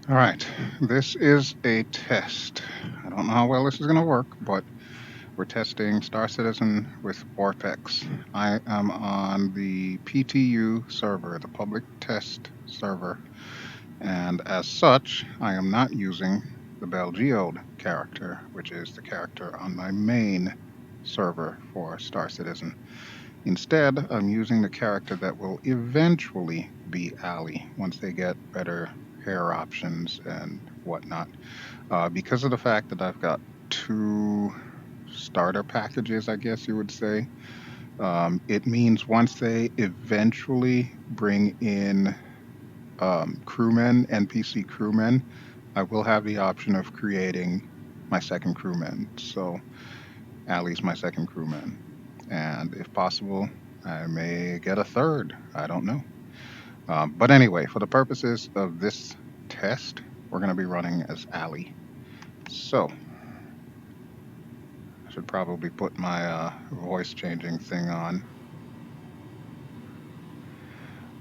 All right, this is a test. I don't know how well this is going to work, but we're testing Star Citizen with Vorpx. I am on the PTU server, the public test server, and as such, I am not using the BelGeode character, which is the character on my main server for Star Citizen. Instead, I'm using the character that will eventually be Allie once they get better hair options and whatnot. Because of the fact that I've got two starter packages, I guess you would say, it means once they eventually bring in crewmen, NPC crewmen, I will have the option of creating my second crewman. So Allie's my second crewman. And if possible, I may get a third. I don't know. But anyway, for the purposes of this test, we're going to be running as Allie. So I should probably put my voice changing thing on.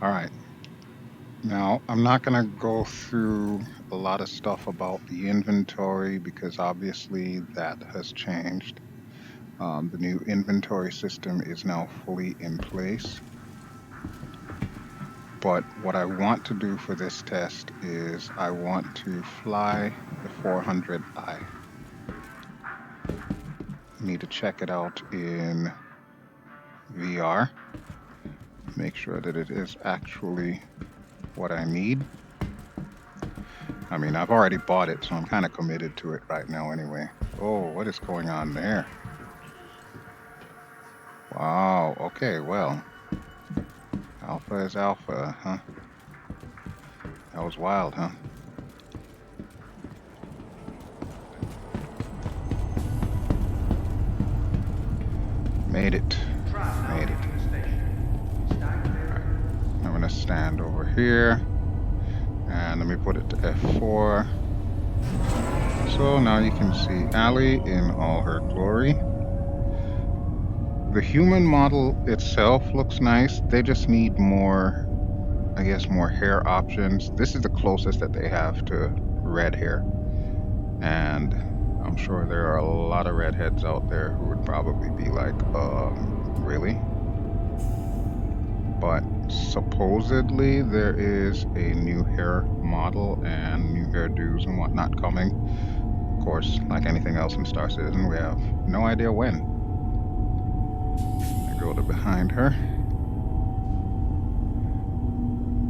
All right. Now, I'm not going to go through a lot of stuff about the inventory because obviously that has changed. The new inventory system is now fully in place. But what I want to do for this test is I want to fly the 400i. Need to check it out in VR. Make sure that it is actually what I need. I mean, I've already bought it, so I'm kind of committed to it right now anyway. Oh, what is going on there? Wow, okay, well. Alpha is alpha, huh? That was wild, huh? Made it. Made it. Alright. I'm gonna stand over here. And let me put it to F4. So now you can see Allie in all her glory. The human model itself looks nice. They just need more, I guess, more hair options. This is the closest that they have to red hair. And I'm sure there are a lot of redheads out there who would probably be like, really? But supposedly there is a new hair model and new hairdos and whatnot coming. Of course, like anything else in Star Citizen, we have no idea when. I go to behind her.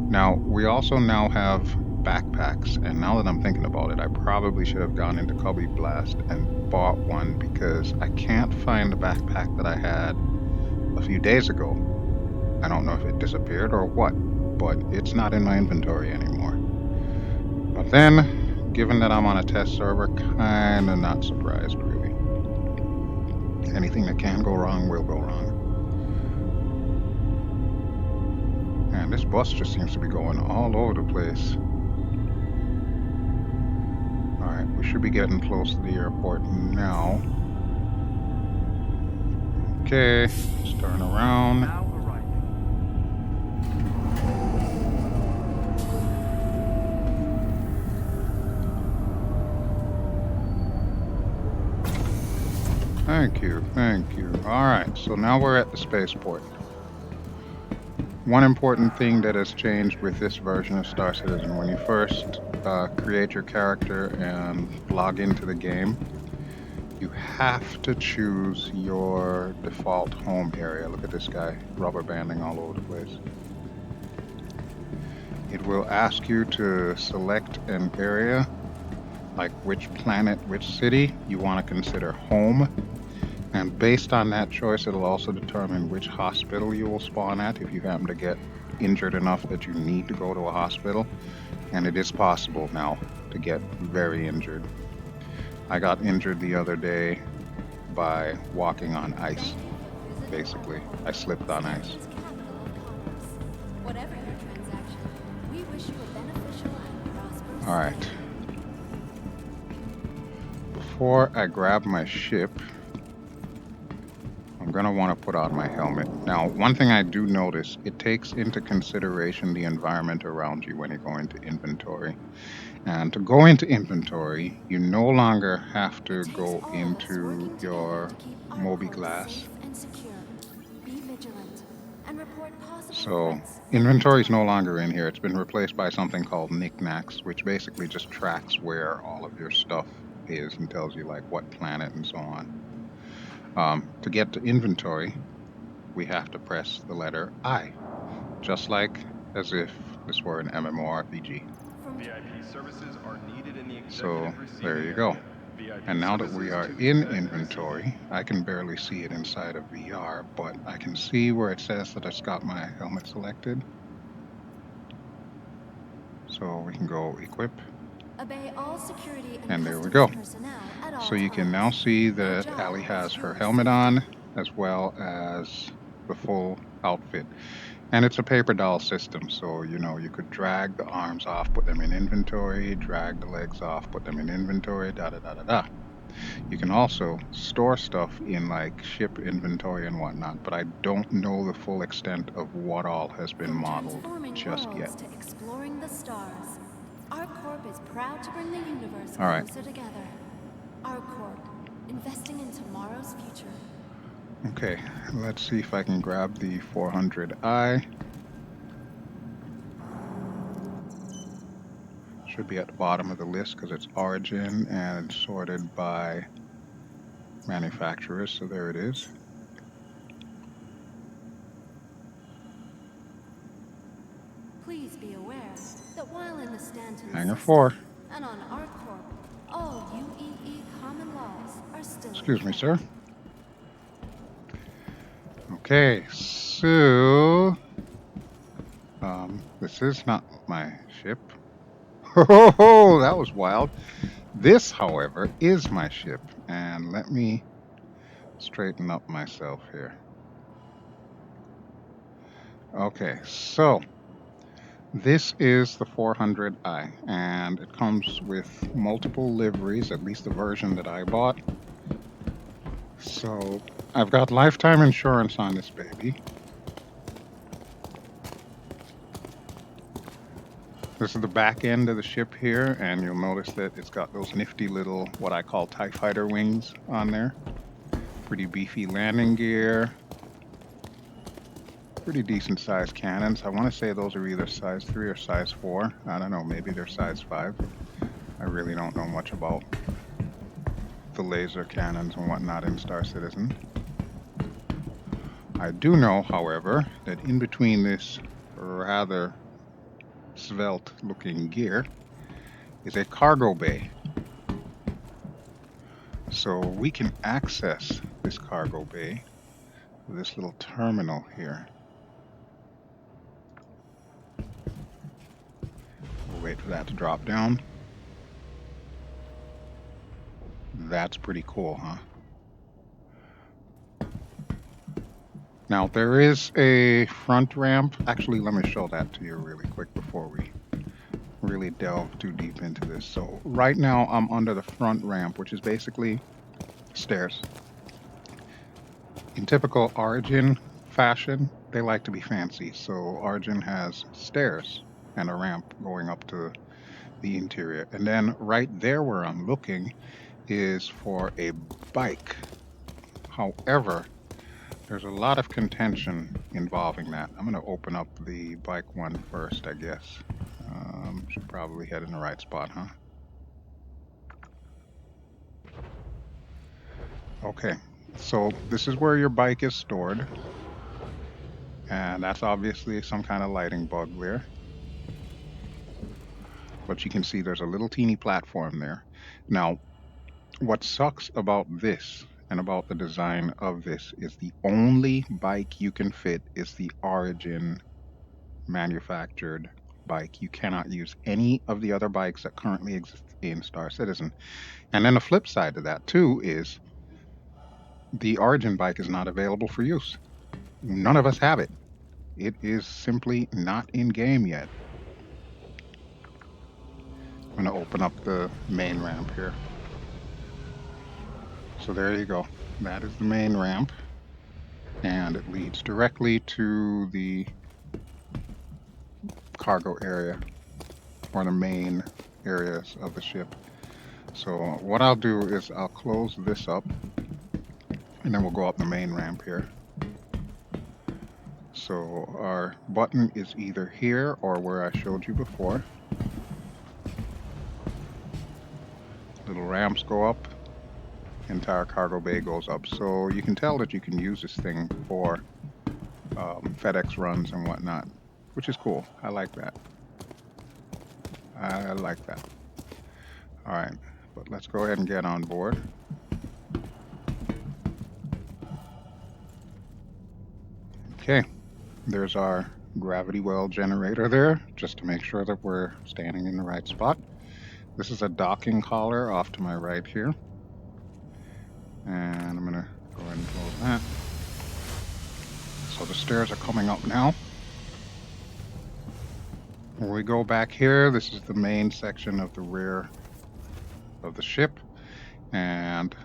Now, we also now have backpacks, and now that I'm thinking about it, I probably should have gone into Cubby Blast and bought one because I can't find the backpack that I had a few days ago. I don't know if it disappeared or what, but it's not in my inventory anymore. But then, given that I'm on a test server, kinda not surprised, really. Anything that can go wrong will go wrong. And this bus just seems to be going all over the place. Alright, we should be getting close to the airport now. Okay, let's turn around. Thank you, thank you. Alright, so now we're at the spaceport. One important thing that has changed with this version of Star Citizen, when you first create your character and log into the game, you have to choose your default home area. Look at this guy, rubber banding all over the place. It will ask you to select an area, like which planet, which city you want to consider home. And based on that choice, it'll also determine which hospital you will spawn at if you happen to get injured enough that you need to go to a hospital. And it is possible now to get very injured. I got injured the other day by walking on ice, basically. I slipped on ice. All right. Before I grab my ship, I'm I'm going to want to put on my helmet. Now, one thing I do notice, it takes into consideration the environment around you when you go into inventory. And to go into inventory, you no longer have to go into your Moby Glass. Be vigilant and report possible So threats. inventory is no longer in here. It's been replaced by something called knickknacks, which basically just tracks where all of your stuff is and tells you like what planet and so on. To get to inventory, we have to press the letter I, just like as if this were an MMORPG. VIP services are needed in the So executive receiving there you area. go. VIP And now that we services are to in executive inventory, I can barely see it inside of VR, but I can see where it says that it's got my helmet selected. So we can go equip. Obey all security And there we go. personnel at all So you can times. now see Your that job Allie has is her your helmet safety. on as well as the full outfit. And it's a paper doll system, so you could drag the arms off, put them in inventory, drag the legs off, put them in inventory, da da da da da. You can also store stuff in like ship inventory and whatnot, but I don't know the full extent of what all has been From modeled transforming just yet. worlds to exploring the stars, our corp is proud to bring the universe All right. closer together. Our corp, investing in tomorrow's future. Okay, let's see if I can grab the 400i. Should be at the bottom of the list because it's Origin and it's sorted by manufacturers, so there it is. Please be aware that while in the Stanton Hangar system 4. and on our corp, all UEE common laws are still Excuse in me, effect. sir. Okay, so this is not my ship. Oh, that was wild. This, however, is my ship, and let me straighten up myself here. Okay, so this is the 400i, and it comes with multiple liveries, at least the version that I bought. So I've got lifetime insurance on this baby. This is the back end of the ship here, and you'll notice that it's got those nifty little, what I call TIE fighter wings on there. Pretty beefy landing gear. Pretty decent sized cannons. I want to say those are either size 3 or size 4. I don't know, maybe they're size 5. I really don't know much about the laser cannons and whatnot in Star Citizen. I do know, however, that in between this rather svelte looking gear is a cargo bay. So we can access this cargo bay with this little terminal here. We'll wait for that to drop down. That's pretty cool, huh? Now there is a front ramp. Actually, let me show that to you really quick before we really delve too deep into this. So right now I'm under the front ramp, which is basically stairs. In typical Origin fashion, they like to be fancy. So Origin has stairs and a ramp going up to the interior. And then right there where I'm looking is for a bike. However, there's a lot of contention involving that. I'm going to open up the bike one first, I guess. Should probably head in the right spot, huh? Okay, so this is where your bike is stored. And that's obviously some kind of lighting bug there. But you can see there's a little teeny platform there. Now, what sucks about this and about the design of this is the only bike you can fit is the Origin manufactured bike. You cannot use any of the other bikes that currently exist in Star Citizen. And then the flip side of that too is the Origin bike is not available for use. None of us have it. It is simply not in game yet. I'm going to open up the main ramp here. So there you go. That is the main ramp. and it leads directly to the cargo area, or the main areas of the ship. So what I'll do is I'll close this up, and then we'll go up the main ramp here. So our button is either here or where I showed you before. Little ramps go up, entire cargo bay goes up. So you can tell that you can use this thing for FedEx runs and whatnot, which is cool. I like that. I like that. All right, but let's go ahead and get on board. Okay, there's our gravity well generator there, just to make sure that we're standing in the right spot. This is a docking collar off to my right here. And I'm gonna go ahead and close that. So the stairs are coming up now. When we go back here, this is the main section of the rear of the ship. And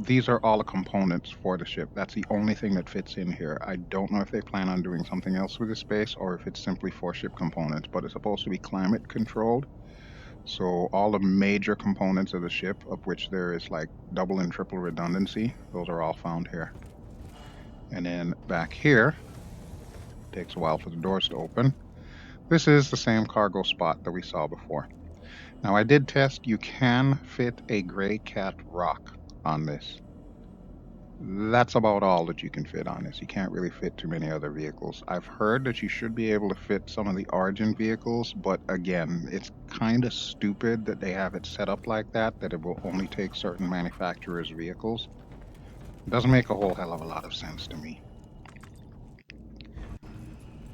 these are all the components for the ship. That's the only thing that fits in here. I don't know if they plan on doing something else with this space or if it's simply for ship components, but it's supposed to be climate controlled. So all the major components of the ship, of which there is like double and triple redundancy, those are all found here. And then back here, takes a while for the doors to open. This is the same cargo spot that we saw before. Now I did test, you can fit a gray cat rock on this. That's about all that you can fit on this. You can't really fit too many other vehicles. I've heard that you should be able to fit some of the Origin vehicles, but again, it's kind of stupid that they have it set up like that it will only take certain manufacturers' vehicles. It doesn't make a whole hell of a lot of sense to me.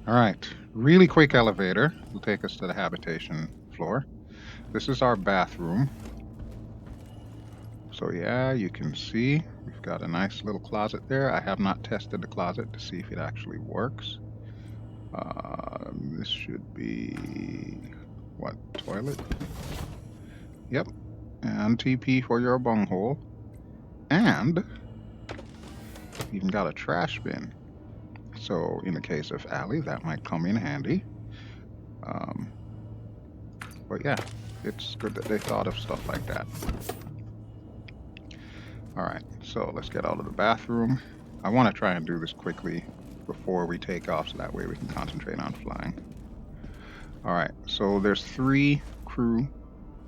All right, really quick elevator will take us to the habitation floor. This is our bathroom. So yeah, you can see we've got a nice little closet there. I have not tested the closet to see if it actually works. This should be, what, toilet? Yep, and TP for your bunghole. And even got a trash bin. So in the case of Allie, that might come in handy. But yeah, it's good that they thought of stuff like that. All right, so let's get out of the bathroom. I want to try and do this quickly before we take off, so that way we can concentrate on flying. All right, so there's 3 crew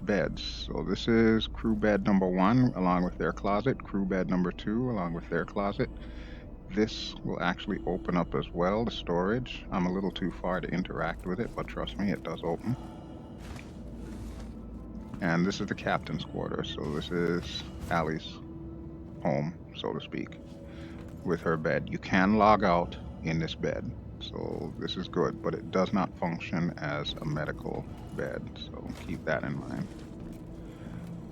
beds. So this is crew bed number 1 along with their closet, crew bed number 2 along with their closet. This will actually open up as well, the storage. I'm a little too far to interact with it, but trust me, it does open. And this is the captain's quarters. So this is Allie's home, so to speak, with her bed. You can log out in this bed, so this is good, but it does not function as a medical bed, so keep that in mind.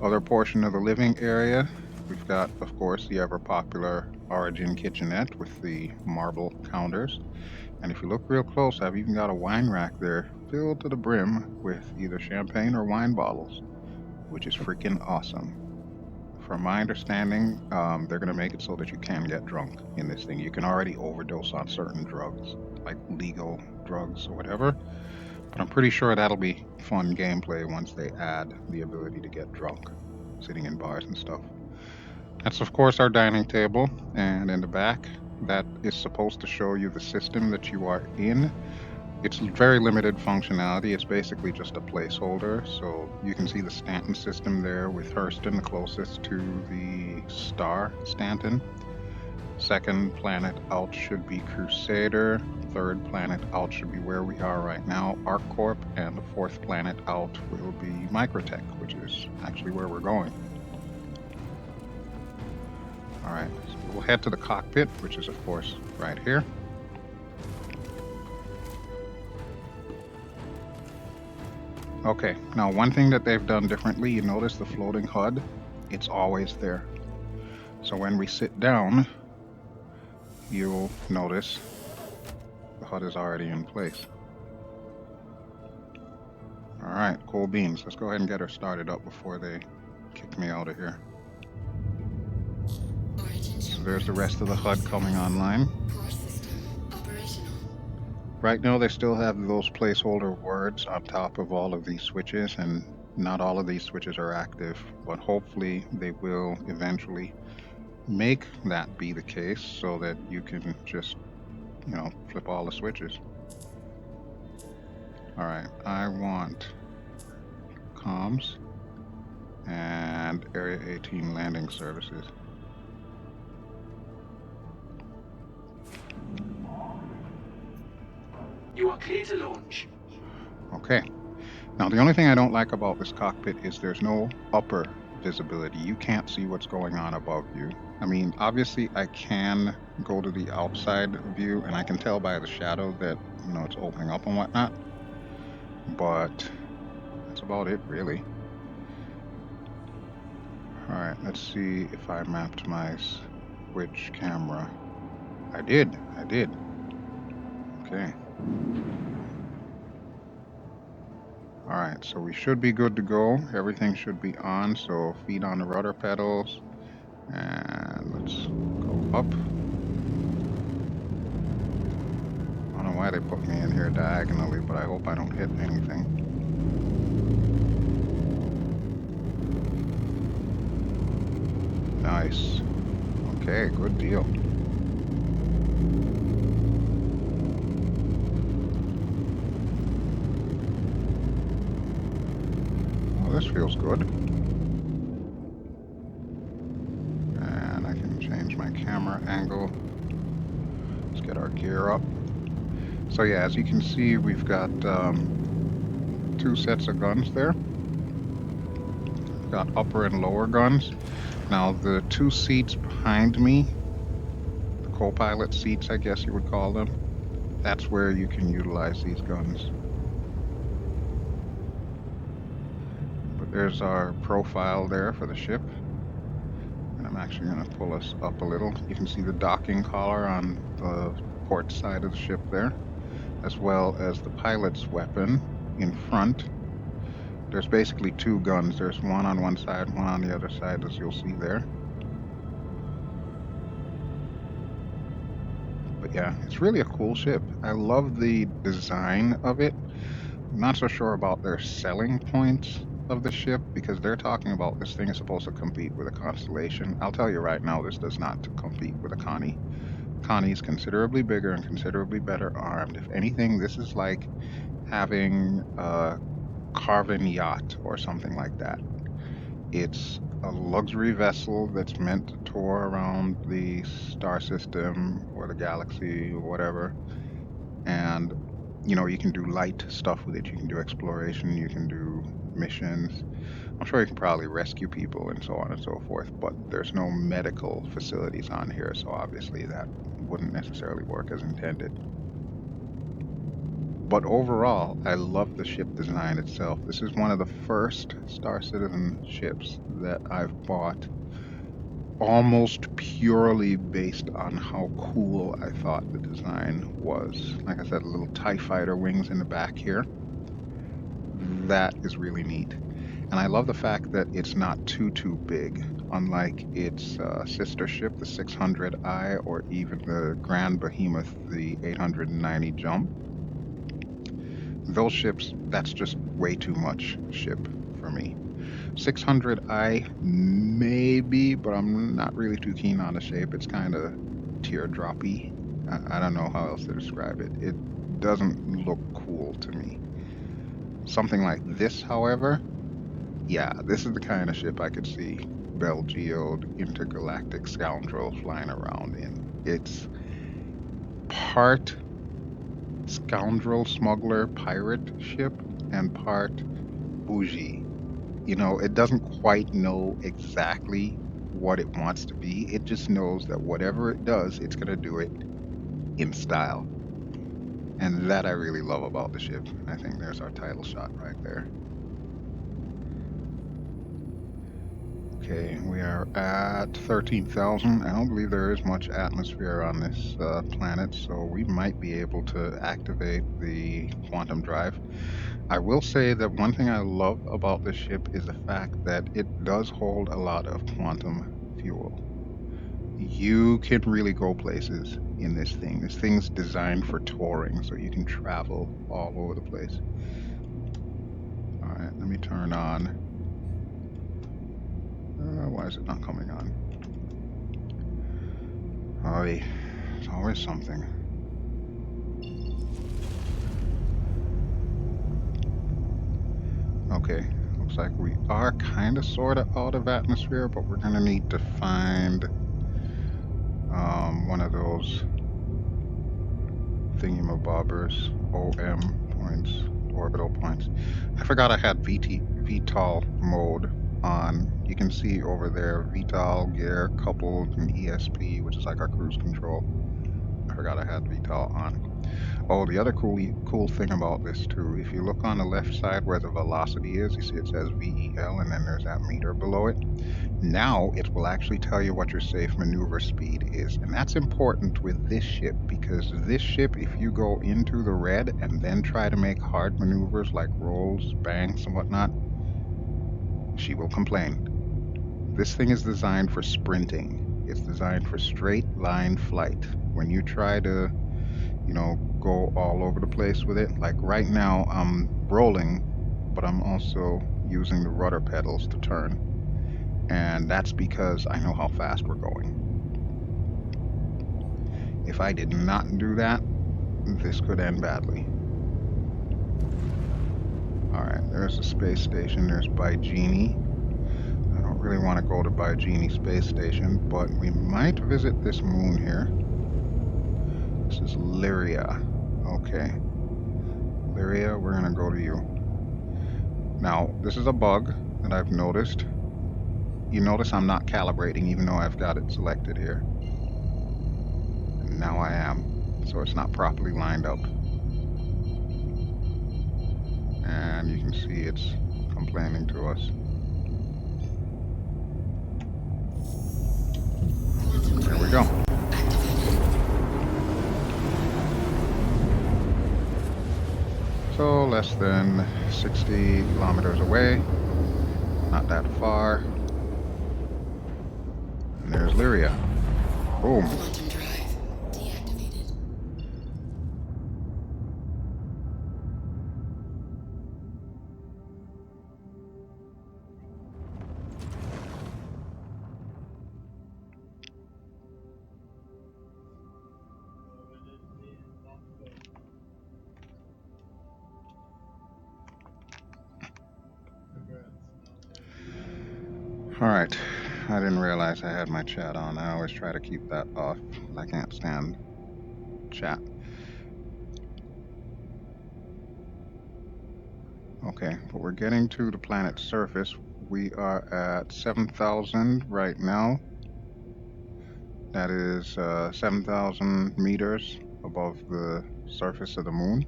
Other portion of the living area, we've got, of course, the ever popular Origin kitchenette with the marble counters. And if you look real close, I've even got a wine rack there filled to the brim with either champagne or wine bottles, which is freaking awesome. From my understanding, they're going to make it so that you can get drunk in this thing. You can already overdose on certain drugs, like legal drugs or whatever. But I'm pretty sure that'll be fun gameplay once they add the ability to get drunk, sitting in bars and stuff. That's, of course, our dining table. And in the back, that is supposed to show you the system that you are in. It's very limited functionality. It's basically just a placeholder. So you can see the Stanton system there with Hurston the closest to the star Stanton. Second planet out should be Crusader. Third planet out should be where we are right now, ArcCorp. And the fourth planet out will be Microtech, which is actually where we're going. All right, so we'll head to the cockpit, which is, of course, right here. Okay, now one thing that they've done differently, you notice the floating HUD, it's always there. So when we sit down, you'll notice the HUD is already in place. All right, cool beans. Let's go ahead and get her started up before they kick me out of here. So there's the rest of the HUD coming online. Right now, they still have those placeholder words on top of all of these switches, and not all of these switches are active, but hopefully they will eventually make that be the case so that you can just, flip all the switches. All right, I want comms and Area 18 landing services. You are clear to launch. Okay. Now, the only thing I don't like about this cockpit is there's no upper visibility. You can't see what's going on above you. I mean, obviously, I can go to the outside view and I can tell by the shadow that, it's opening up and whatnot. But that's about it, really. All right, let's see if I mapped my switch camera. I did. Okay. All right, so we should be good to go. Everything should be on, so feet on the rudder pedals. And let's go up. I don't know why they put me in here diagonally, but I hope I don't hit anything. Nice. Okay, good deal. Oh, this feels good. And I can change my camera angle. Let's get our gear up. So yeah, as you can see, we've got 2 sets of guns there. We've got upper and lower guns. Now the 2 seats behind me, the co-pilot seats, I guess you would call them, that's where you can utilize these guns. But there's our profile there for the ship. And I'm actually going to pull us up a little. You can see the docking collar on the port side of the ship there, as well as the pilot's weapon in front. There's basically 2 guns. There's one on one side, one on the other side, as you'll see there. But yeah, it's really a cool ship. I love the design of it. I'm not so sure about their selling points of the ship, because they're talking about this thing is supposed to compete with a Constellation. I'll tell you right now, this does not compete with a Connie. Connie's considerably bigger and considerably better armed. If anything, this is like having a Carven yacht or something like that. It's a luxury vessel that's meant to tour around the star system or the galaxy or whatever. And, you can do light stuff with it. You can do exploration, you can do missions. I'm sure you can probably rescue people and so on and so forth, but there's no medical facilities on here, so obviously that wouldn't necessarily work as intended. But overall, I love the ship design itself. This is one of the first Star Citizen ships that I've bought almost purely based on how cool I thought the design was. Like I said, little TIE fighter wings in the back here. That is really neat. And I love the fact that it's not too big, unlike its sister ship, the 600i, or even the Grand Behemoth, the 890 Jump. Those ships, that's just way too much ship for me. 600i, maybe, but I'm not really too keen on the shape. It's kind of teardroppy. I don't know how else to describe it. It doesn't look cool to me. Something like this, however, yeah, this is the kind of ship I could see BelGeode intergalactic scoundrel flying around in. It's part scoundrel smuggler pirate ship and part bougie. It doesn't quite know exactly what it wants to be. It just knows that whatever it does, it's going to do it in style. And that I really love about the ship. I think there's our title shot right there. Okay, we are at 13,000. I don't believe there is much atmosphere on this planet, so we might be able to activate the quantum drive. I will say that one thing I love about this ship is the fact that it does hold a lot of quantum fuel. You can really go places in this thing. This thing's designed for touring, so you can travel all over the place. All right, let me turn on. Why is it not coming on? Oh, it's always something. Okay, looks like we are kind of sort of out of atmosphere, but we're going to need to find one of those thingamabobbers, OM points, orbital points. I forgot I had VTOL mode on. You can see over there VTOL, gear, coupled, and ESP, which is like our cruise control. I forgot I had VTOL on. Oh, the other cool thing about this too, if you look on the left side where the velocity is, you see it says VEL, and then there's that meter below it. Now it will actually tell you what your safe maneuver speed is. And that's important with this ship, because this ship, if you go into the red and then try to make hard maneuvers like rolls, banks, and whatnot, she will complain. This thing is designed for sprinting. It's designed for straight line flight. When you try to, go all over the place with it, like right now I'm rolling, but I'm also using the rudder pedals to turn. And that's because I know how fast we're going. If I did not do that, this could end badly. Alright, there's the space station. There's Baijini. I don't really want to go to Baijini space station, but we might visit this moon here. This is Lyria. Okay. Lyria, we're going to go to you. Now, this is a bug that I've noticed. You notice I'm not calibrating even though I've got it selected here. And now I am. So it's not properly lined up. And you can see it's complaining to us. There we go. So less than 60 kilometers away. Not that far. And there's Lyria. Boom. Quantum drive deactivated. Alright. I didn't realize I had my chat on. I always try to keep that off. I can't stand chat. Okay, but we're getting to the planet's surface. We are at 7,000 right now. That is 7,000 meters above the surface of the moon.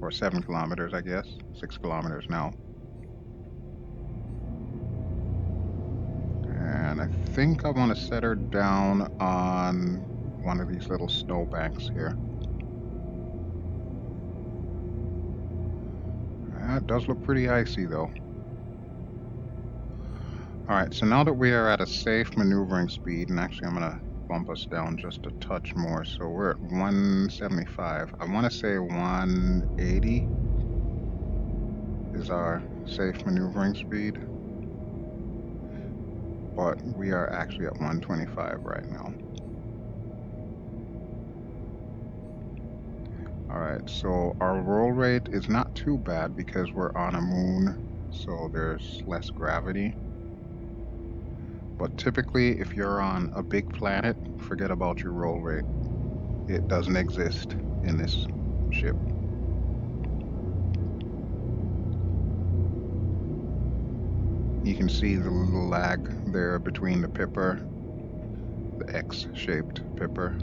Or 7 kilometers, I guess. 6 kilometers now. And I think I want to set her down on one of these little snowbanks here. That does look pretty icy though. Alright, so now that we are at a safe maneuvering speed, and actually I'm going to bump us down just a touch more, so we're at 175. I want to say 180 is our safe maneuvering speed, but we are actually at 125 right now. Alright, so our roll rate is not too bad because we're on a moon, so there's less gravity. But typically, if you're on a big planet, forget about your roll rate. It doesn't exist in this ship. You can see the little lag there between the pipper, the X-shaped pipper.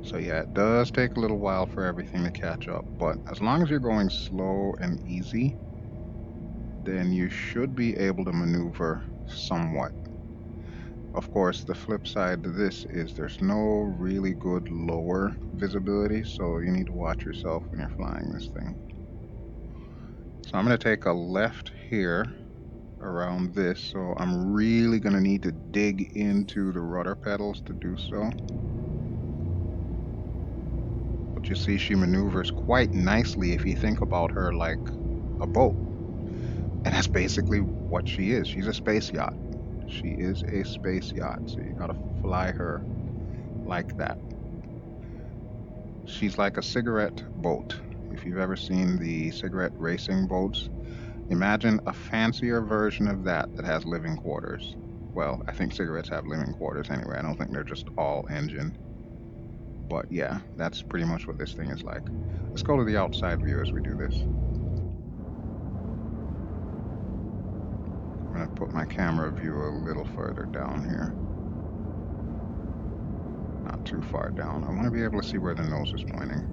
So yeah, it does take a little while for everything to catch up, but as long as you're going slow and easy, then you should be able to maneuver somewhat. Of course, the flip side to this is there's no really good lower visibility, so you need to watch yourself when you're flying this thing. So I'm going to take a left here around this, so I'm really going to need to dig into the rudder pedals to do so. But you see, she maneuvers quite nicely if you think about her like a boat. And that's basically what she is. She's a space yacht. She is a space yacht, so you gotta fly her like that. She's like a cigarette boat. If you've ever seen the cigarette racing boats, imagine a fancier version of that that has living quarters. Well, I think cigarettes have living quarters anyway. I don't think they're just all engine. But yeah, that's pretty much what this thing is like. Let's go to the outside view as we do this. I'm going to put my camera view a little further down here. Not too far down. I want to be able to see where the nose is pointing.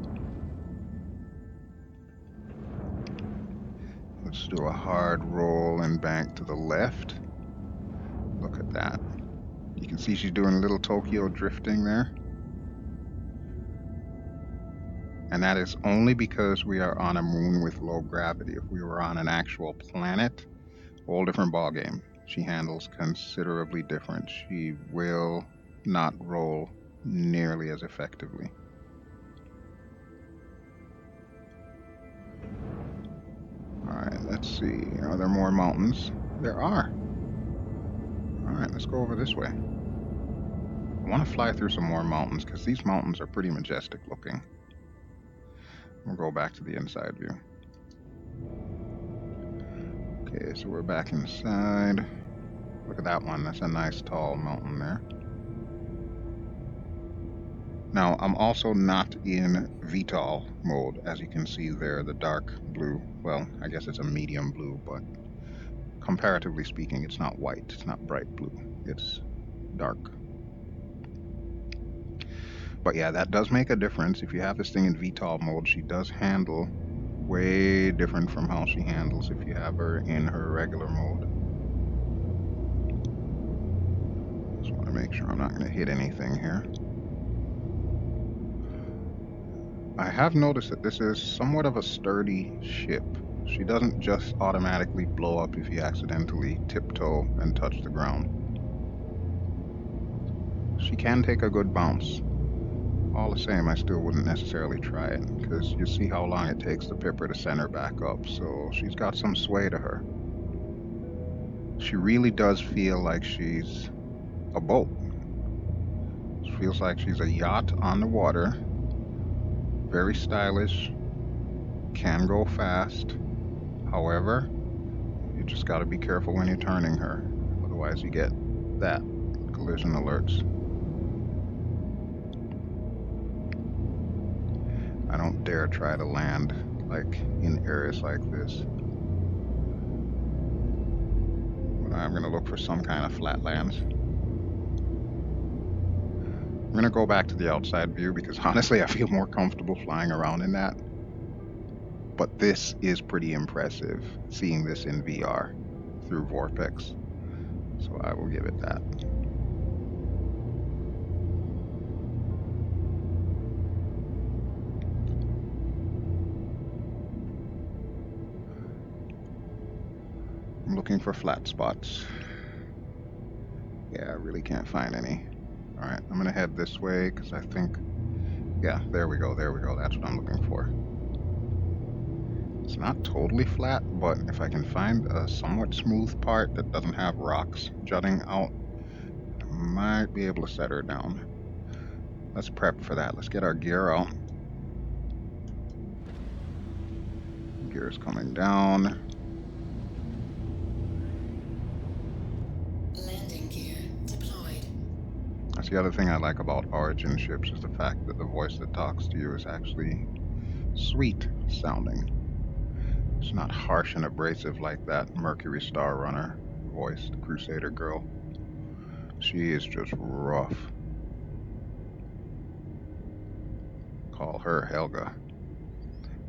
Let's do a hard roll and bank to the left. Look at that. You can see she's doing a little Tokyo drifting there. And that is only because we are on a moon with low gravity. If we were on an actual planet, whole different ball game. She handles considerably different. She will not roll nearly as effectively. Alright, let's see. Are there more mountains? There are. Alright, let's go over this way. I want to fly through some more mountains because these mountains are pretty majestic looking. We'll go back to the inside view. Okay, so we're back inside. Look at that one. That's a nice tall mountain there. Now, I'm also not in VTOL mode, as you can see there, the dark blue. Well, I guess it's a medium blue, but comparatively speaking, it's not white. It's not bright blue. It's dark. But yeah, that does make a difference. If you have this thing in VTOL mode, she does handle way different from how she handles if you have her in her regular mode. Just want to make sure I'm not going to hit anything here. I have noticed that this is somewhat of a sturdy ship. She doesn't just automatically blow up if you accidentally tiptoe and touch the ground. She can take a good bounce. All the same, I still wouldn't necessarily try it, because you see how long it takes the Pipper to center back up, so she's got some sway to her. She really does feel like she's a boat. She feels like she's a yacht on the water. Very stylish. Can go fast. However, you just got to be careful when you're turning her. Otherwise you get that. Collision alerts. I don't dare try to land like in areas like this. But I'm going to look for some kind of flatlands. I'm going to go back to the outside view because honestly I feel more comfortable flying around in that. But this is pretty impressive, seeing this in VR through Vorpx. So I will give it that. I'm looking for flat spots. Yeah, I really can't find any. Alright, I'm gonna head this way because I think, yeah, there we go, that's what I'm looking for. It's not totally flat, but if I can find a somewhat smooth part that doesn't have rocks jutting out, I might be able to set her down. Let's prep for that. Let's get our gear out. Gear's coming down. Landing gear deployed. That's the other thing I like about Origin ships is the fact that the voice that talks to you is actually sweet sounding. It's not harsh and abrasive like that Mercury Star Runner voice, the Crusader girl. She is just rough. Call her Helga.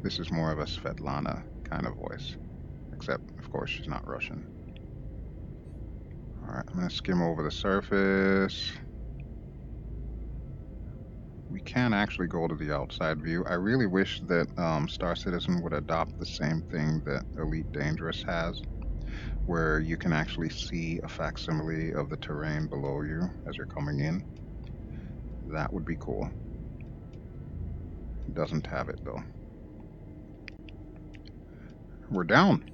This is more of a Svetlana kind of voice. Except, of course, she's not Russian. Alright, I'm going to skim over the surface. We can actually go to the outside view. I really wish that Star Citizen would adopt the same thing that Elite Dangerous has, where you can actually see a facsimile of the terrain below you as you're coming in. That would be cool. doesn't have it though. We're down.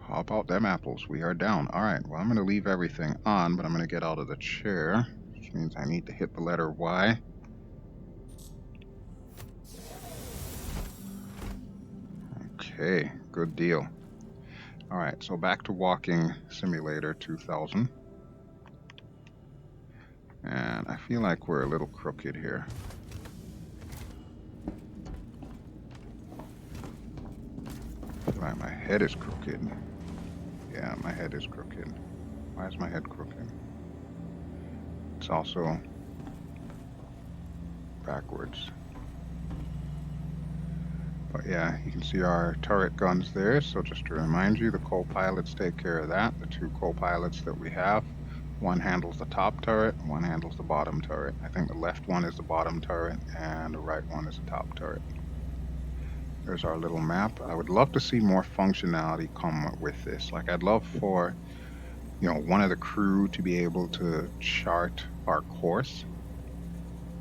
How about them apples? We are down. Alright, well I'm going to leave everything on, but I'm going to get out of the chair, which means I need to hit the letter Y. Okay, good deal. Alright, so back to Walking Simulator 2000. And I feel like we're a little crooked here. I feel like my head is crooked. Yeah, my head is crooked. Why is my head crooked? It's also backwards. But yeah, you can see our turret guns there. So just to remind you, the co-pilots take care of that. The two co-pilots that we have, one handles the top turret, one handles the bottom turret. I think the left one is the bottom turret and the right one is the top turret. There's our little map. I would love to see more functionality come with this. Like I'd love for, you know, one of the crew to be able to chart our course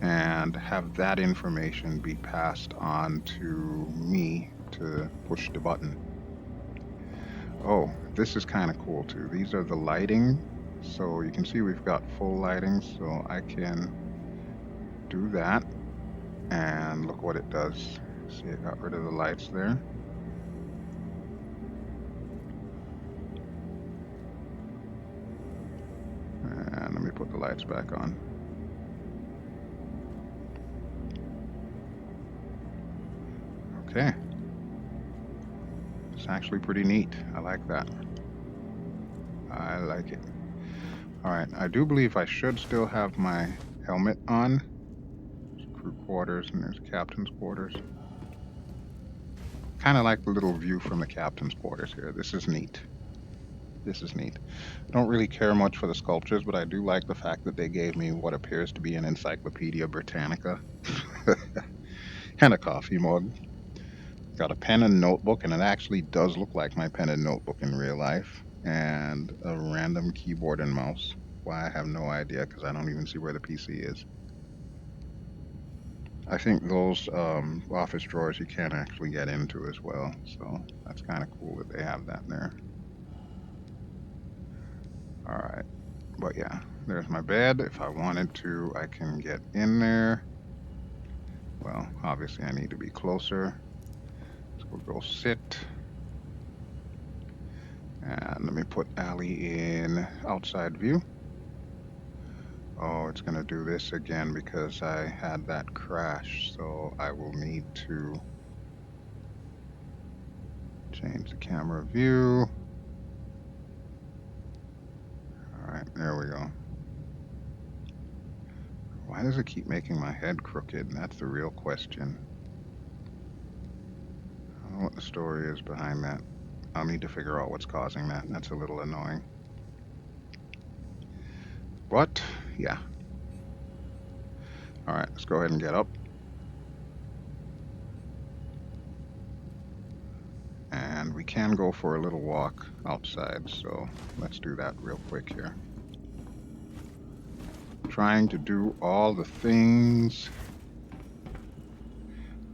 and have that information be passed on to me to push the button. Oh, this is kind of cool too. These are the lighting. So you can see we've got full lighting, so I can do that and look what it does. See, it got rid of the lights there. And let me put the lights back on. Okay. It's actually pretty neat. I like that. I like it. Alright, I do believe I should still have my helmet on. There's crew quarters and there's captain's quarters. Kind of like the little view from the captain's quarters here. This is neat. This is neat. I don't really care much for the sculptures, but I do like the fact that they gave me what appears to be an Encyclopedia Britannica. And a coffee mug. Got a pen and notebook, and it actually does look like my pen and notebook in real life. And a random keyboard and mouse. Why, I have no idea, because I don't even see where the PC is. I think those office drawers you can't actually get into as well, so that's kind of cool that they have that there. Alright, but yeah, there's my bed. If I wanted to, I can get in there. Well, obviously I need to be closer. So we'll go sit. And let me put Allie in outside view. Oh, it's going to do this again because I had that crash, so I will need to change the camera view. Alright, there we go. Why does it keep making my head crooked? That's the real question. I don't know what the story is behind that. I'll need to figure out what's causing that. That's a little annoying. But, yeah. Alright, let's go ahead and get up. And we can go for a little walk outside, so let's do that real quick here. Trying to do all the things.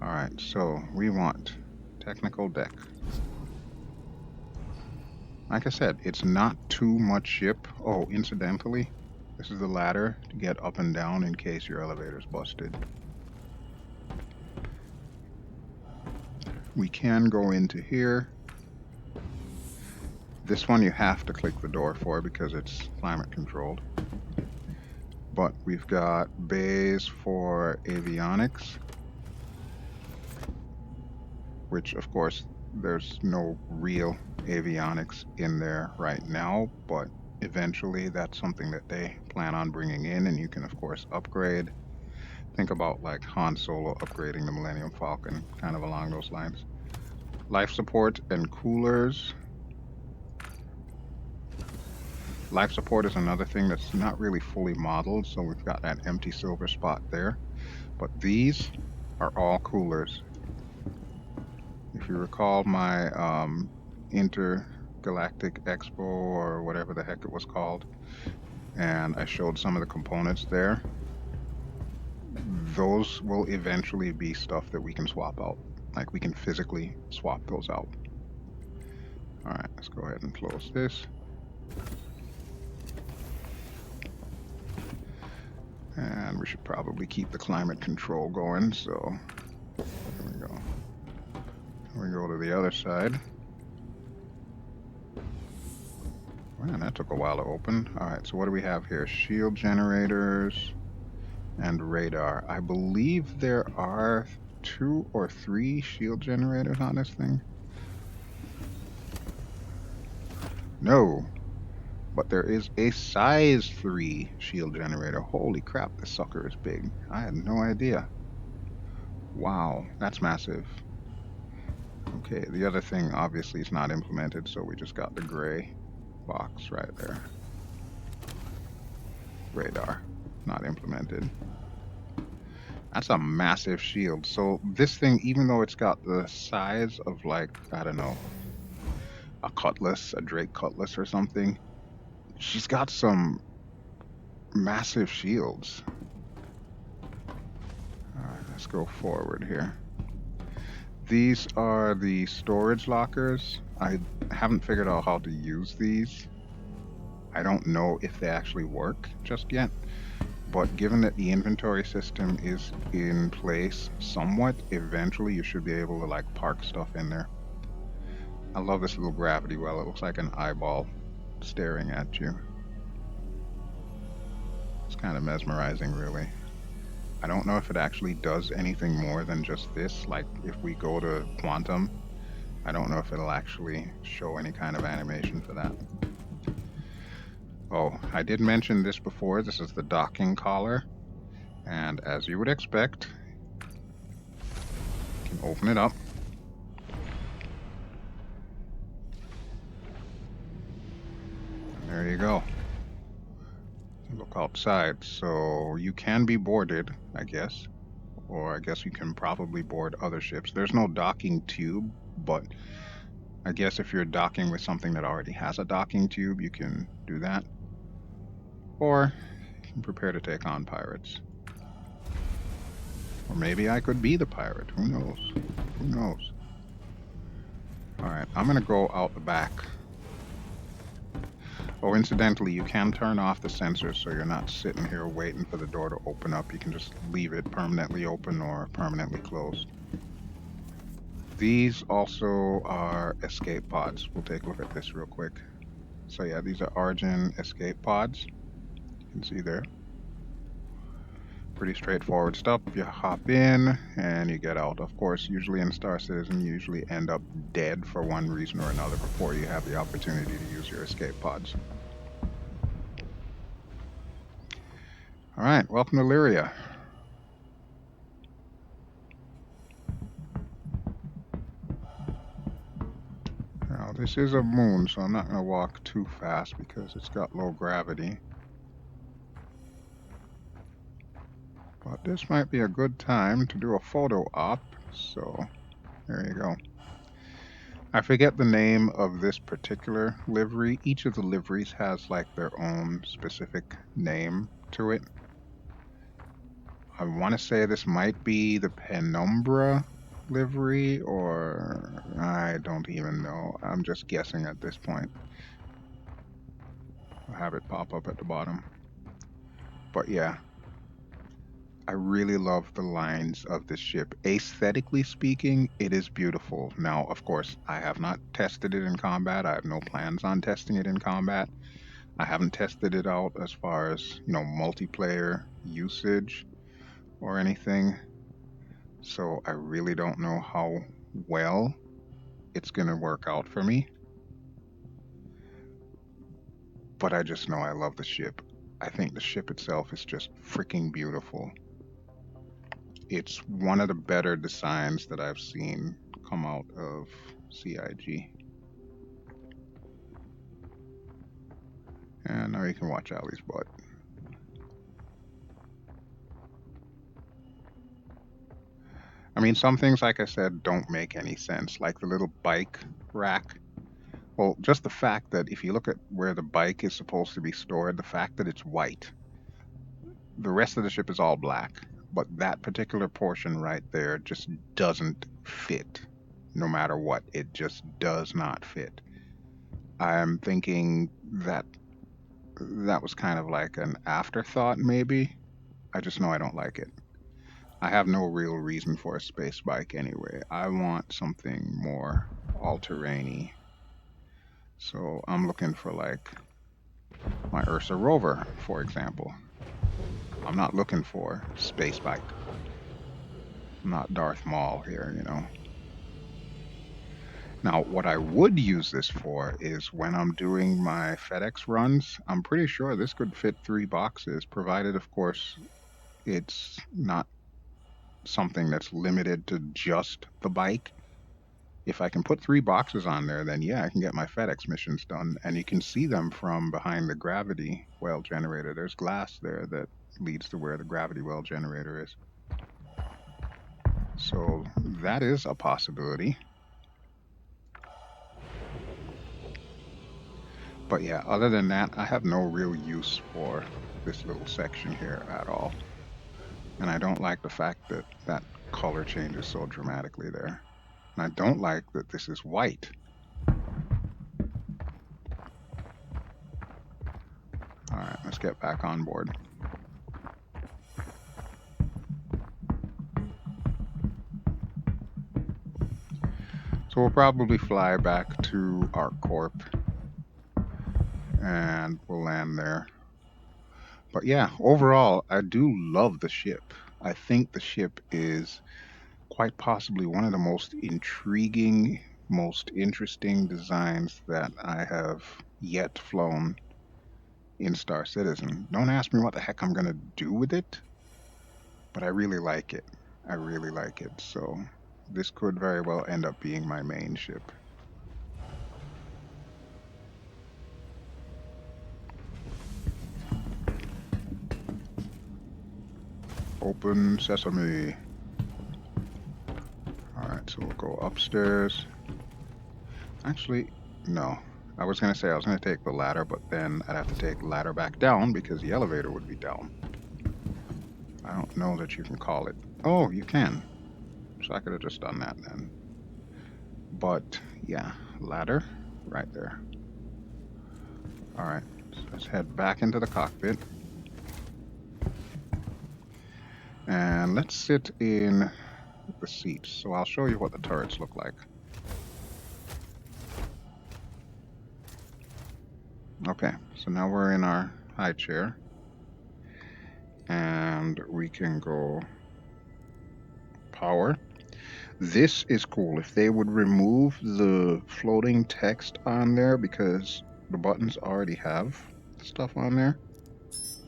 Alright, so we want technical deck. Like I said, it's not too much ship. Oh, incidentally, this is the ladder to get up and down in case your elevator's busted. We can go into here. This one you have to click the door for because it's climate controlled. But we've got bays for avionics, which of course there's no real avionics in there right now, but eventually that's something that they plan on bringing in, and you can of course upgrade. Think about like Han Solo upgrading the Millennium Falcon, kind of along those lines. Life support and coolers. Life support is another thing that's not really fully modeled, so we've got that empty silver spot there. But these are all coolers. If you recall my Intergalactic Expo or whatever the heck it was called, and I showed some of the components there, those will eventually be stuff that we can swap out. Like we can physically swap those out. All right, let's go ahead and close this. And we should probably keep the climate control going, so there we go. We go to the other side. Man, that took a while to open. All right, so what do we have here? Shield generators and radar. I believe there are 2 or 3 shield generators on this thing. No, but there is a size 3 shield generator. Holy crap, this sucker is big. I had no idea. Wow, that's massive. Okay, the other thing obviously is not implemented, so we just got the gray box right there. Radar, not implemented. That's a massive shield. So this thing, even though it's got the size of like, I don't know, a cutlass, a Drake cutlass or something, she's got some massive shields. All right, let's go forward here. These are the storage lockers. I haven't figured out how to use these. I don't know if they actually work just yet, but given that the inventory system is in place somewhat, eventually you should be able to like park stuff in there. I love this little gravity well. It looks like an eyeball staring at you. It's kind of mesmerizing, really. I don't know if it actually does anything more than just this. Like if we go to quantum, I don't know if it'll actually show any kind of animation for that. Oh, I did mention this before. This is the docking collar. And as you would expect, you can open it up. And there you go. Look outside. So you can be boarded, I guess. Or I guess you can probably board other ships. There's no docking tube, but I guess if you're docking with something that already has a docking tube, you can do that. Or you can prepare to take on pirates. Or maybe I could be the pirate. Who knows? Who knows? Alright, I'm going to go out the back. Oh, incidentally, you can turn off the sensors so you're not sitting here waiting for the door to open up. You can just leave it permanently open or permanently closed. These also are escape pods. We'll take a look at this real quick. So yeah, these are Origin escape pods. You can see there. Pretty straightforward stuff. You hop in and you get out. Of course, usually in Star Citizen, you usually end up dead for one reason or another before you have the opportunity to use your escape pods. All right, welcome to Lyria. Now, this is a moon, so I'm not going to walk too fast because it's got low gravity. But this might be a good time to do a photo op, so there you go. I forget the name of this particular livery. Each of the liveries has like their own specific name to it. I want to say this might be the Penumbra livery, or I don't even know. I'm just guessing at this point. I'll have it pop up at the bottom. But yeah, I really love the lines of this ship. Aesthetically speaking, it is beautiful. Now, of course, I have not tested it in combat. I have no plans on testing it in combat. I haven't tested it out as far as, multiplayer usage or anything. So I really don't know how well it's going to work out for me. But I just know I love the ship. I think the ship itself is just freaking beautiful. It's one of the better designs that I've seen come out of CIG. And now you can watch Allie's butt. I mean, some things, like I said, don't make any sense. Like the little bike rack. Well, just the fact that if you look at where the bike is supposed to be stored, the fact that it's white. The rest of the ship is all black. but that particular portion right there just doesn't fit. No matter what, it just does not fit. I'm thinking that that was kind of like an afterthought, maybe. I just know I don't like it. I have no real reason for a space bike anyway. I want something more all-terrainy. So I'm looking for like my Ursa rover, for example. I'm not looking for space bike. I'm not Darth Maul here, you know. Now, what I would use this for is when I'm doing my FedEx runs, I'm pretty sure this could fit 3 boxes, provided, of course, it's not something that's limited to just the bike. If I can put 3 boxes on there, then yeah, I can get my FedEx missions done. And you can see them from behind the gravity well generator. There's glass there that leads to where the gravity well generator is. So that is a possibility. But yeah, other than that, I have no real use for this little section here at all. And I don't like the fact that that color changes so dramatically there. And I don't like that this is white. All right, let's get back on board. So we'll probably fly back to ArcCorp and we'll land there. But yeah, overall, I do love the ship. I think the ship is quite possibly one of the most intriguing, most interesting designs that I have yet flown in Star Citizen. Don't ask me what the heck I'm going to do with it, but I really like it. I really like it. So this could very well end up being my main ship. Open sesame. Alright, so we'll go upstairs. Actually, no. I was going to say I was going to take the ladder, but then I'd have to take the ladder back down because the elevator would be down. I don't know that you can call it. Oh, you can. So I could have just done that then. But yeah, ladder right there. Alright, so let's head back into the cockpit. And let's sit in the seats. So I'll show you what the turrets look like. Okay, so now we're in our high chair. And we can go power. This is cool. If they would remove the floating text on there, because the buttons already have stuff on there.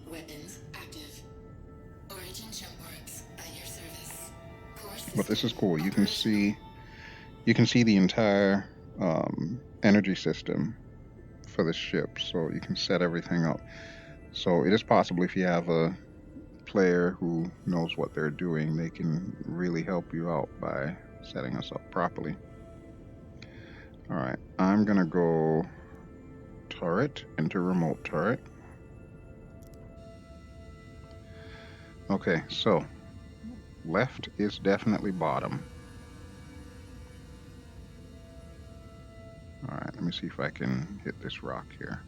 Weapons active. Origin Jumpworks at your service. But this is cool. You can see the entire energy system for the ship, so you can set everything up. So it is possible if you have a player who knows what they're doing, they can really help you out by setting us up properly. All right, I'm gonna go turret into remote turret. Okay, so left is definitely bottom. All right, let me see if I can hit this rock here.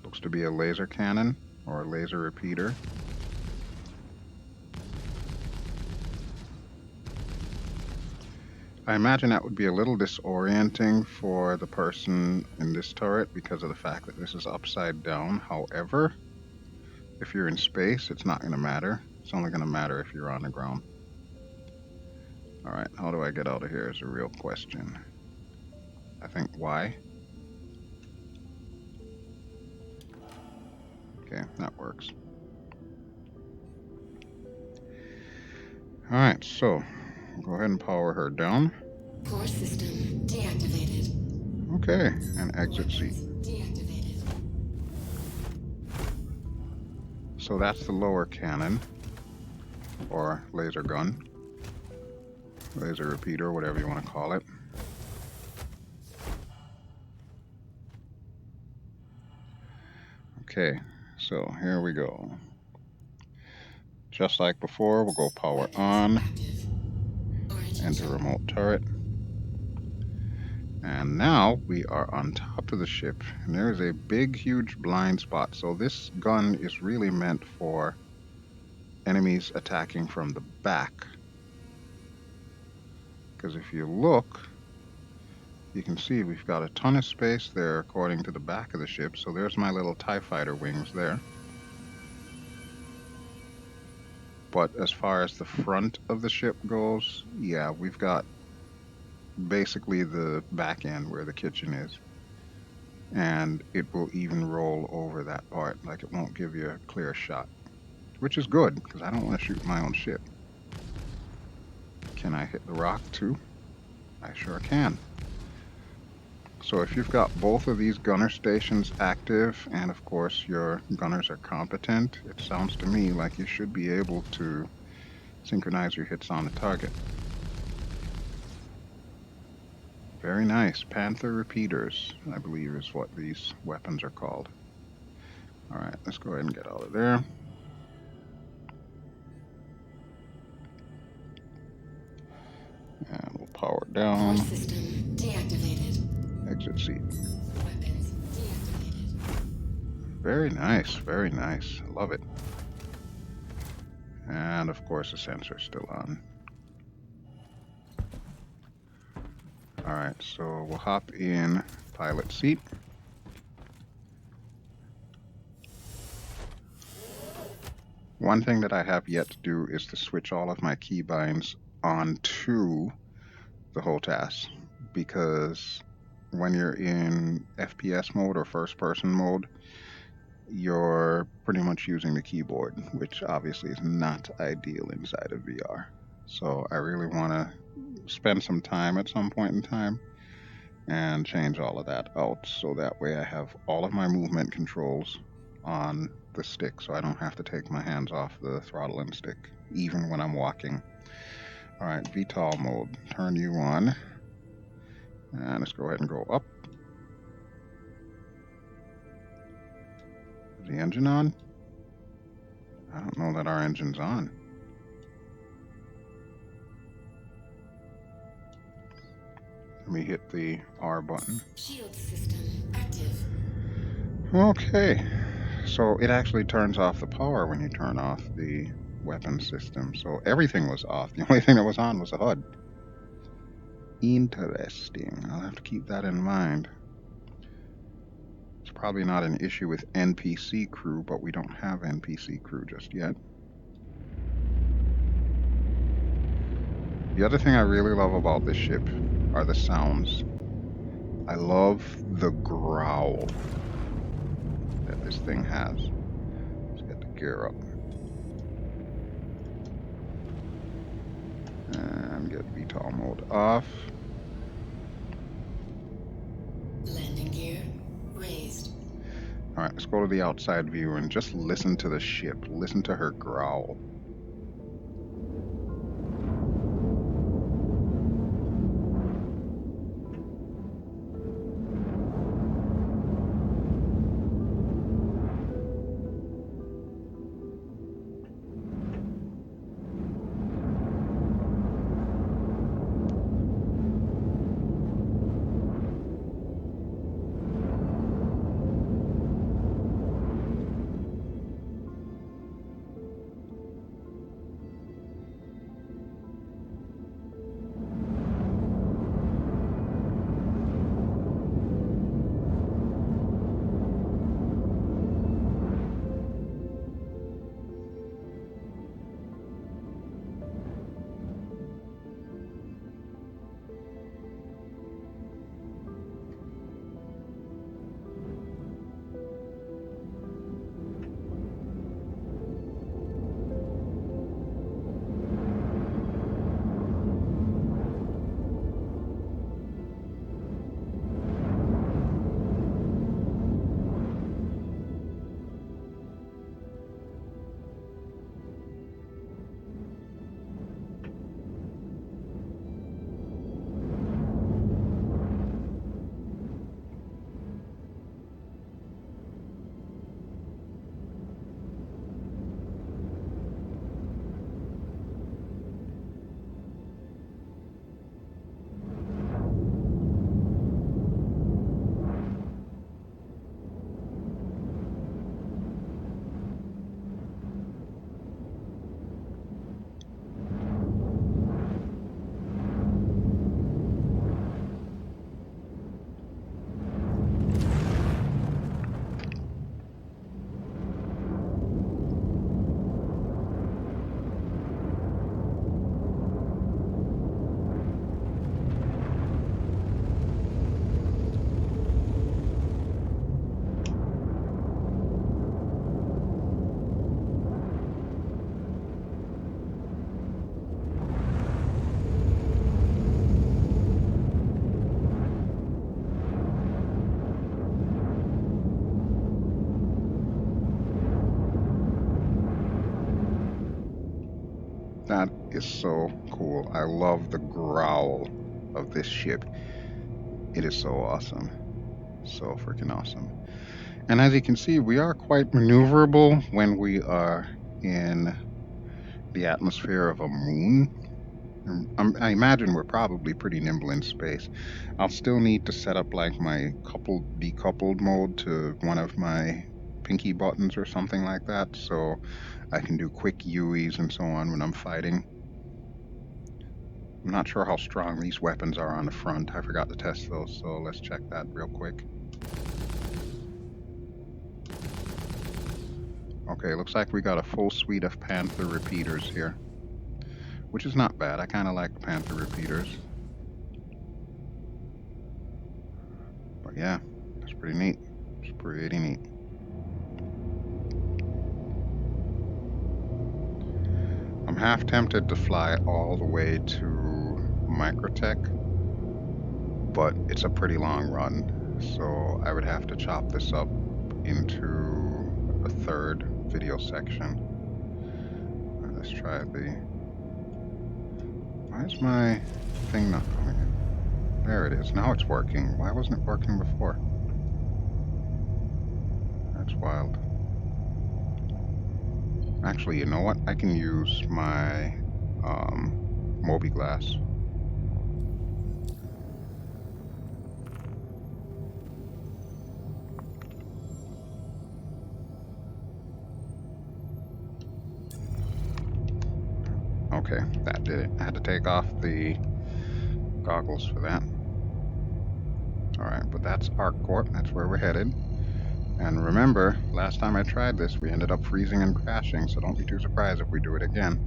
Looks to be a laser cannon or a laser repeater. I imagine that would be a little disorienting for the person in this turret because of the fact that this is upside down. However, if you're in space, it's not going to matter. It's only going to matter if you're on the ground. All right, how do I get out of here is a real question. I think Y. Okay, that works. All right, so we'll go ahead and power her down. Core system deactivated. Okay, and exit seat. Deactivated. So that's the lower cannon, or laser gun, laser repeater, whatever you want to call it. Okay, so here we go. Just like before, we'll go power on, enter remote turret. And now we are on top of the ship, and there is a big, huge blind spot. So this gun is really meant for enemies attacking from the back. Because if you look, you can see we've got a ton of space there according to the back of the ship. So there's my little TIE fighter wings there. But as far as the front of the ship goes, yeah, we've got basically the back end where the kitchen is. And it will even roll over that part, like it won't give you a clear shot. Which is good, because I don't want to shoot my own ship. Can I hit the rock too? I sure can. So if you've got both of these gunner stations active, and of course your gunners are competent, it sounds to me like you should be able to synchronize your hits on the target. Very nice. Panther repeaters, I believe is what these weapons are called. Alright, let's go ahead and get out of there. And we'll power down. System deactivated. Exit seat. Weapons deactivated. Very nice, very nice. I love it. And of course the sensor's still on. Alright, so we'll hop in pilot seat. One thing that I have yet to do is to switch all of my keybinds onto the HOTAS, because when you're in FPS mode or first person mode, you're pretty much using the keyboard, which obviously is not ideal inside of VR. So I really want to spend some time at some point in time and change all of that out, so that way I have all of my movement controls on the stick, so I don't have to take my hands off the throttle and stick, even when I'm walking. Alright, VTOL mode, turn you on, and let's go ahead and go up. Is the engine on? I don't know that our engine's on. Let me hit the R button. Shield system active. Okay, so it actually turns off the power when you turn off the weapon system. So everything was off. The only thing that was on was the HUD. Interesting. I'll have to keep that in mind. It's probably not an issue with NPC crew, but we don't have NPC crew just yet. The other thing I really love about this ship are the sounds. I love the growl that this thing has. Let's get the gear up. And get VTOL mode off. Landing gear raised. Alright, let's go to the outside view and just listen to the ship. Listen to her growl. That is so cool. I love the growl of this ship. It is so awesome. So freaking awesome. And as you can see, we are quite maneuverable when we are in the atmosphere of a moon. I imagine we're probably pretty nimble in space. I'll still need to set up like my coupled decoupled mode to one of my pinky buttons or something like that, so I can do quick UEs and so on when I'm fighting. I'm not sure how strong these weapons are on the front. I forgot to test those, so let's check that real quick. Okay, looks like we got a full suite of Panther repeaters here, which is not bad. I kind of like Panther repeaters. But yeah, it's pretty neat. It's pretty neat. I'm half tempted to fly all the way to Microtech, but it's a pretty long run, so I would have to chop this up into a third video section. Let's try the... Why is my thing not going in? There it is. Now it's working. Why wasn't it working before? That's wild. Actually, you know what? I can use my Mobi-Glass. Okay, that did it. I had to take off the goggles for that. Alright, but that's ArcCorp. That's where we're headed. And remember, last time I tried this, we ended up freezing and crashing, so don't be too surprised if we do it again.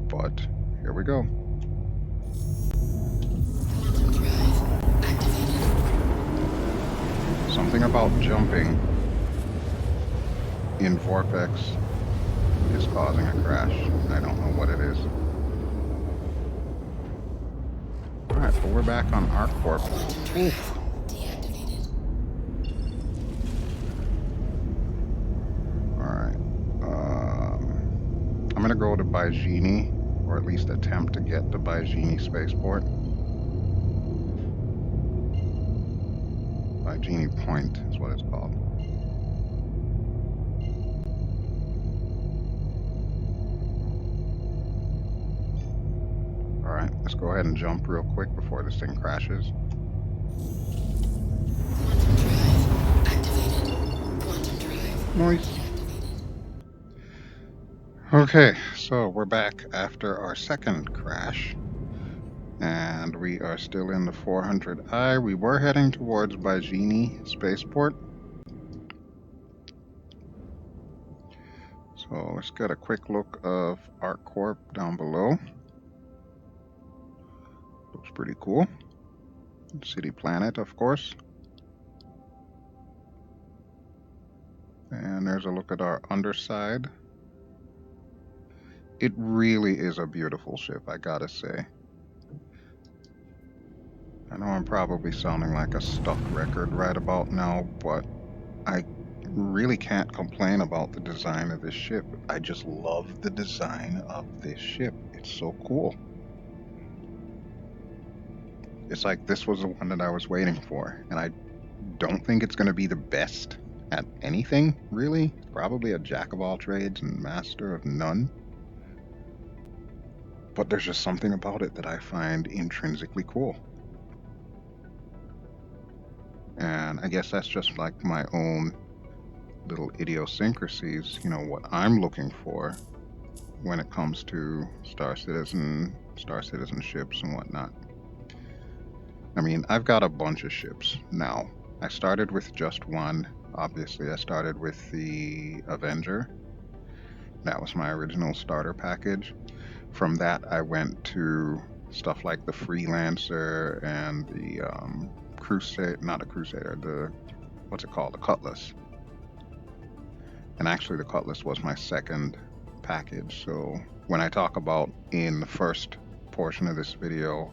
But here we go. Something about jumping in Vorpx is causing a crash. I don't know what it is. Alright, but we're back on ArcCorp. Oof. Alright. I'm gonna go to Baijini, or at least attempt to get to Baijini Spaceport. Baijini Point is what it's called. Alright, let's go ahead and jump real quick before this thing crashes. Nice. Okay, so we're back after our second crash. And we are still in the 400i. We were heading towards Baijini Spaceport. So let's get a quick look of ArcCorp down below. Looks pretty cool. City Planet, of course. And there's a look at our underside. It really is a beautiful ship, I gotta say. I know I'm probably sounding like a stuck record right about now, but I really can't complain about the design of this ship. I just love the design of this ship. It's so cool. It's like this was the one that I was waiting for, and I don't think it's going to be the best at anything, really. Probably a jack of all trades and master of none. But there's just something about it that I find intrinsically cool. And I guess that's just like my own little idiosyncrasies, you know, what I'm looking for when it comes to Star Citizen ships and whatnot. I mean, I've got a bunch of ships now. I started with just one. Obviously, I started with the Avenger. That was my original starter package. From that, I went to stuff like the Freelancer and the what's it called? The Cutlass. And actually, the Cutlass was my second package. So when I talk about in the first portion of this video,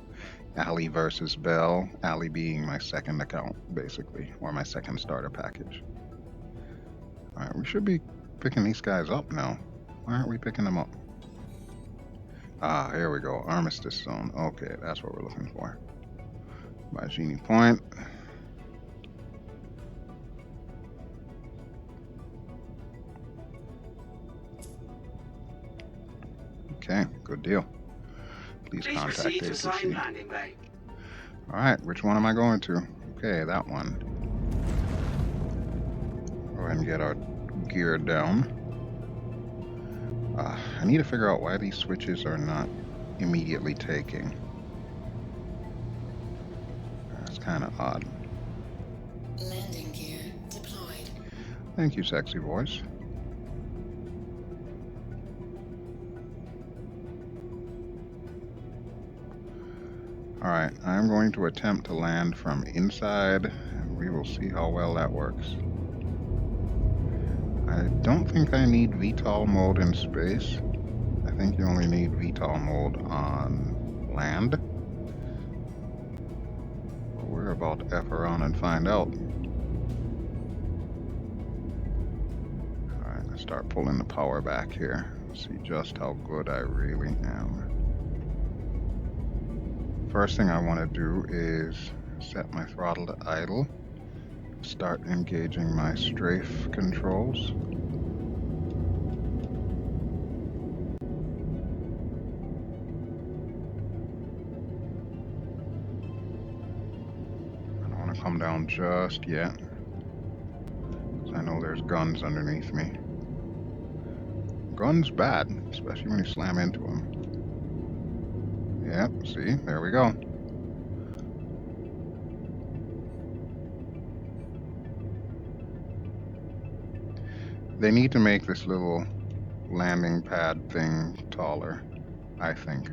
Alley versus Bell, Alley being my second account, basically, or my second starter package. Alright, we should be picking these guys up now. Why aren't we picking them up? Ah, here we go. Armistice zone. Okay, that's what we're looking for. Baijini point. Okay, good deal. Please Please contact proceed to assigned ATC. landing bay. Alright, which one am I going to? Okay, that one. Go ahead and get our gear down. I need to figure out why these switches are not immediately taking. That's kind of odd. Landing gear deployed. Thank you, sexy voice. Alright, I'm going to attempt to land from inside, and we will see how well that works. I don't think I need VTOL mode in space. I think you only need VTOL mode on land. But we're about to F around and find out. Alright, let's start pulling the power back here. See just how good I really am. First thing I want to do is set my throttle to idle. Start engaging my strafe controls. I don't want to come down just yet, because I know there's guns underneath me. Guns bad, especially when you slam into them. Yep, see, there we go. They need to make this little landing pad thing taller, I think.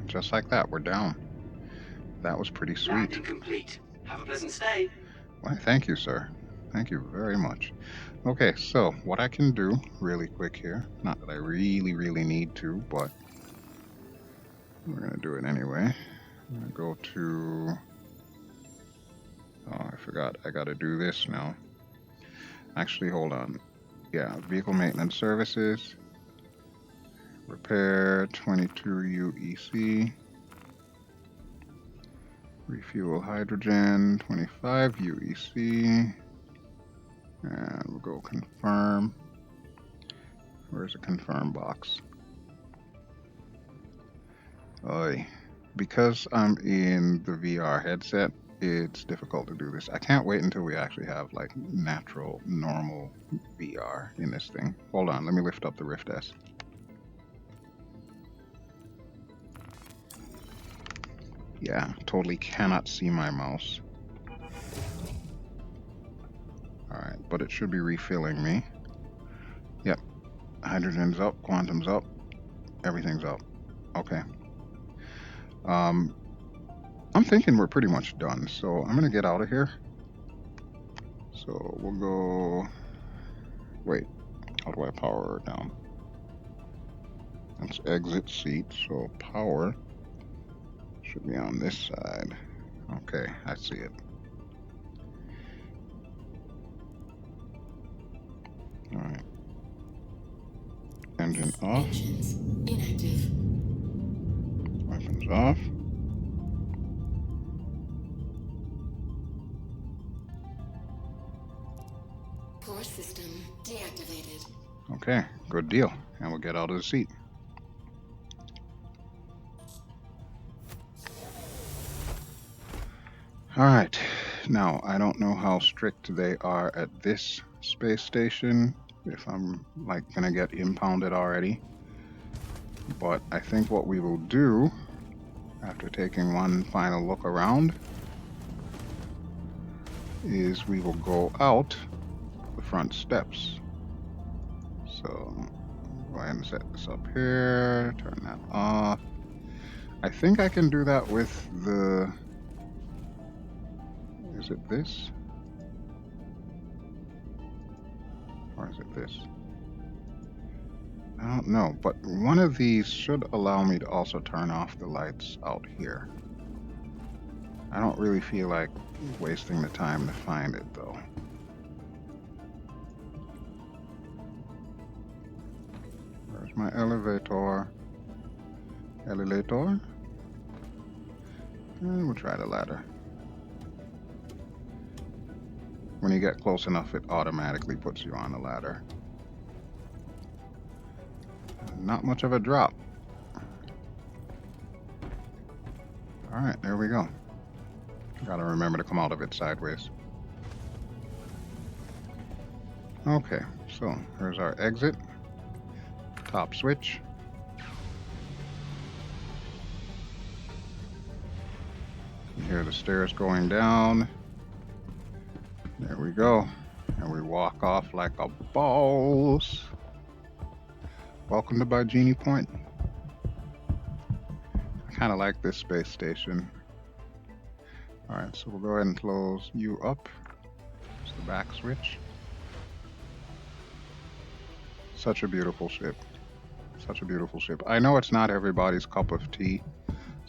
Just like that, we're down. That was pretty sweet. Landing complete. Have a pleasant stay. Why, thank you, sir. Thank you very much. Okay, so what I can do really quick here, not that I really need to, but we're going to do it anyway. I'm going to go to... Oh, I forgot. I got to do this now. Actually, hold on. Yeah, vehicle maintenance services. Repair 22 UEC. Refuel hydrogen 25 UEC. And we'll go confirm. Where's the confirm box? Oy. Because I'm in the VR headset, it's difficult to do this. I can't wait until we actually have like natural, normal VR in this thing. Hold on, let me lift up the Rift S. Yeah, totally cannot see my mouse. Alright, but it should be refilling me. Yep, hydrogen's up, quantum's up, everything's up. Okay. I'm thinking we're pretty much done, so I'm gonna get out of here. So we'll go... Wait, how do I power her down? Let's exit seat, so power should be on this side. Okay, I see it. Alright. Engine off. Engines inactive. Weapons off. Core system deactivated. Okay, good deal. And we'll get out of the seat. Alright, now I don't know how strict they are at this space station, if I'm like gonna get impounded already. But I think what we will do, after taking one final look around, is we will go out the front steps. So go ahead and set this up here, turn that off. I think I can do that with the... Is it this? Or is it this? I don't know, but one of these should allow me to also turn off the lights out here. I don't really feel like wasting the time to find it though. my elevator? Elevator? And we'll try the ladder. When you get close enough, it automatically puts you on the ladder. Not much of a drop. Alright, there we go. Gotta remember to come out of it sideways. Okay, so here's our exit. Top switch. You hear the stairs going down. There we go. And we walk off like a boss. Welcome to Baijini Point. I kind of like this space station. Alright, so we'll go ahead and close you up. It's the back switch. Such a beautiful ship. Such a beautiful ship. I know it's not everybody's cup of tea.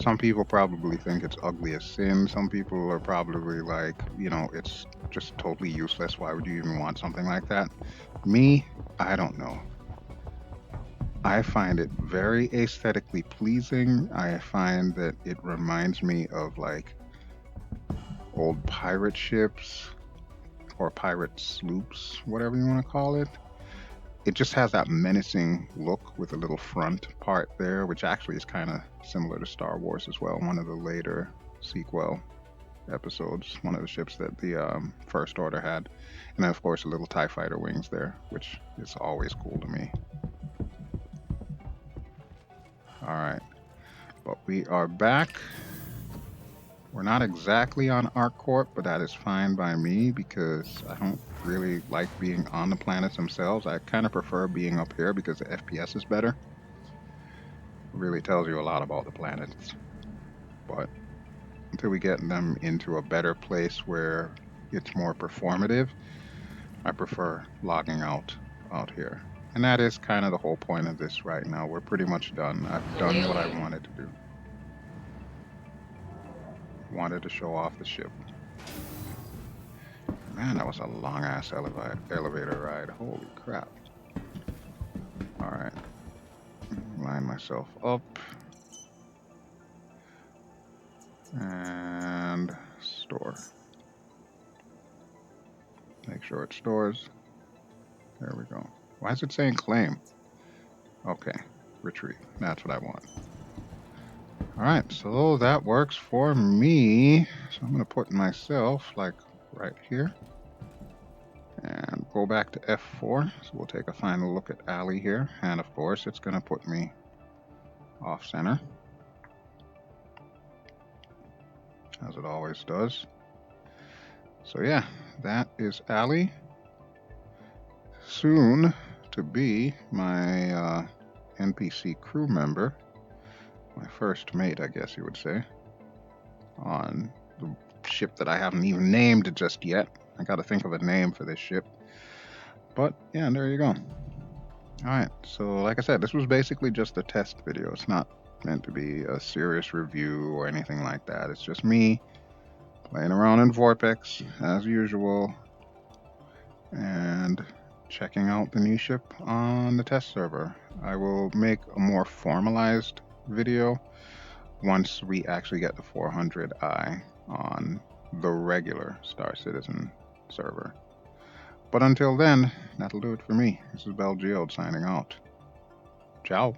Some people probably think it's ugly as sin. Some people are probably like, you know, it's just totally useless. Why would you even want something like that? Me, I don't know. I find it very aesthetically pleasing. I find that it reminds me of like old pirate ships or pirate sloops, whatever you want to call it. It just has that menacing look with a little front part there, which actually is kind of similar to Star Wars as well. One of the later sequel episodes, one of the ships that the First Order had. And then, of course, the little TIE fighter wings there, which is always cool to me. All right, but we are back. We're not exactly on ArcCorp, but that is fine by me because I don't really like being on the planets themselves. I kind of prefer being up here because the FPS is better. It really tells you a lot about the planets. But until we get them into a better place where it's more performative, I prefer logging out here. And that is kind of the whole point of this right now. We're pretty much done. I've done what I wanted to do. Wanted to show off the ship. Man, that was a long ass elevator ride. Holy crap. Alright. Line myself up. And store. Make sure it stores. There we go. Why is it saying claim? Okay. Retrieve. That's what I want. Alright, so that works for me. So I'm going to put myself like right here. And go back to F4. So we'll take a final look at Alley here. And of course, it's going to put me off center, as it always does. So yeah, that is Alley. Soon to be my NPC crew member. My first mate, I guess you would say. On the ship that I haven't even named just yet. I gotta think of a name for this ship. But yeah, there you go. Alright, so like I said, this was basically just a test video. It's not meant to be a serious review or anything like that. It's just me playing around in Vorpx as usual and checking out the new ship on the test server. I will make a more formalized video once we actually get the 400i on the regular Star Citizen server. But until then, that'll do it for me. This is BelGeode signing out. Ciao.